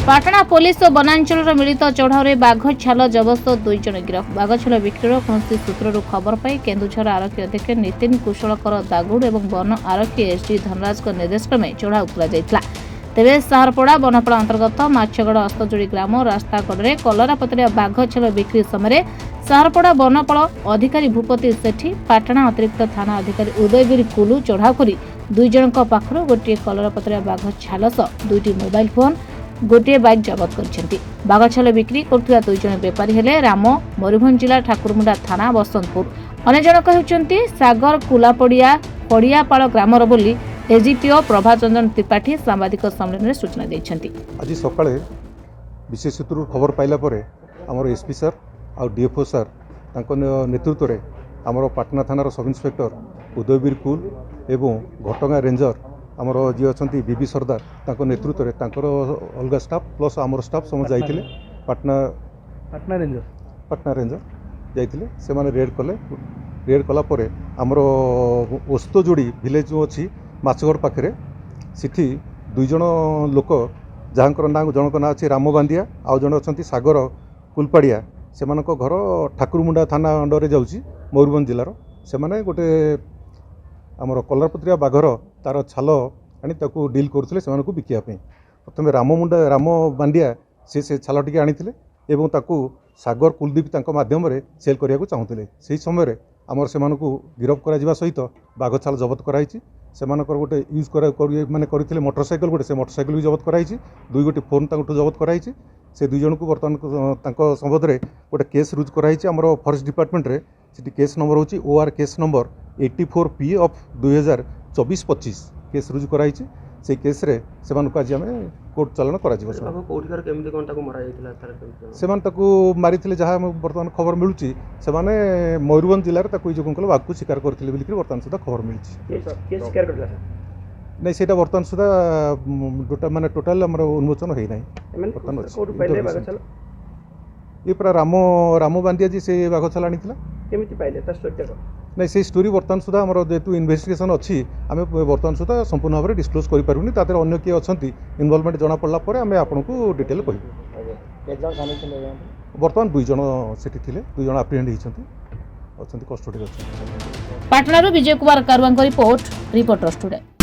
Patna police और वनांचल मिलित चढ़ाऊ बाघ छाल जबस्त 2 जन गिरफ। बाघ छाल बिक्री कौन सूत्रु खबर पाई केन्दुझर आरक्षी अधीक्षक नितिन कुशलकर दागुड़ और वन आरक्षी एसडी धनराज निर्देश क्रमे चढ़ाऊ कर तेज साहरपड़ा बनपड़ा अंतर्गत माछगड़ अस्तजोड़ी ग्राम रास्ताकड़े कलरापतरिया बाघ छाल बिक्री समय साहरपड़ा बनपड़ अधिकारी भूपति सेठी पाटना अतिरिक्त थाना अधिकारी उदयवीर कुलू चढ़ाऊ कर 2 जन पाखर गोटे कलरापतरिया बाघ छाल सह 2टी मोबाइल फोन गोटे बाइक जबत कर बाघ छाल बिक्री करुवा 2 जन बेपारी हेले राम मयूरभंज जिला ठाकुरमुंडा थाना बसंतपुर अन्य जनक होउचंती सागर कुलापड़िया पड़ियापाड़ ग्रामर बोली एसडीपीओ प्रभात रंजन त्रिपाठी सांबादिक सम्मेलन में सूचना देइछंती। आज सकाळे विशेष सूत्रु खबर पाइला परे हमर एसपी सर आ डीएफओ सर तांको नेतृत्व रे हमर पाटना थानार सब इन्स्पेक्टर उदयवीर कुल एवं घटगाँ रेंजर आमर जी अच्छा बीबी सरदार तांको नेतृत्व रे तांकर अलग स्टाफ प्लस आमर स्टाफ समझ जाइथिले पाटना रेंजर जाइथिले से माने रेड कला परे आमर ओस्तजोड़ी विलेज जो अच्छी माछगड़ पाखे सिठी 2 जन लोक जहाँकर ना जनक ना अच्छी राम बांदिया आउ जन अच्छा सागर कुलपाड़िया से घर ठाकुरमुंडा थाना अंडर जाऊँगी मयूरभंज जिलार से माने गोटे आमर कलरापतरिया बाघर तार छाल आनी ताकू डील करुले से बिकापी प्रथम राम बांडिया से छाल टी आनी एवं ताकू सागर कुलदीप तांको माध्यम रे सेल करिया को चाहूले से समय आमर से गिरफ करा सहित बाघ छाल जबत कराई से गोटे यूज माने करथिले मोटरसाइकल गोटे से मोटरसाइकल भी जबत कराई 2 गोटे फोन तांको जबत कराई से 2 जन को बर्तमान तांको संबंध रे गोटे केस रुज कराई आमर फॉरेस्ट डिपार्टमेंट रे सिटी केस नंबर होची OR case number 84P of 2024-25 case रुज कराई से केस रे सेमानकु आज आमे कोर्ट चालान करा जिवो कोठिकार केमति कोन ताको मरा जायतिला तार सेमान ताकू मारिथिले जहा बर्तमान खबर मिलुची सेमाने मयूरभंज जिल्ला रे ताकू जो कोन बाघ को शिकार करथिले बिलकि बर्तमान सुधा खबर मिलची के शिकार करला नहीं सेटा बर्तमान सुधा टोटल हमर उन्मोचन होई नै बर्तमान कोठ पहिले बाघ छाल ये पूरा राम बांदिया जी से बाघ छाल आनीथिला केमिति पाइले ता स्टोरी तक नहीं से स्टोरी बर्तमान सुधा आमर जेतु इन्वेस्टिगेशन अच्छी आम बर्तमान सुधा संपूर्ण भाव में डिस्क्लोज कर पारूनी तादर अन्य किए अच्छा इनवॉल्वमेंट जना पड़ा पर आम आपको डिटेल कहूँ बर्तमान 2 जन सेठी थिले 2 जन आप्रिहेंड होती कस्टडी अच्छे। Patna Vijay Kumar Karua reporter studio.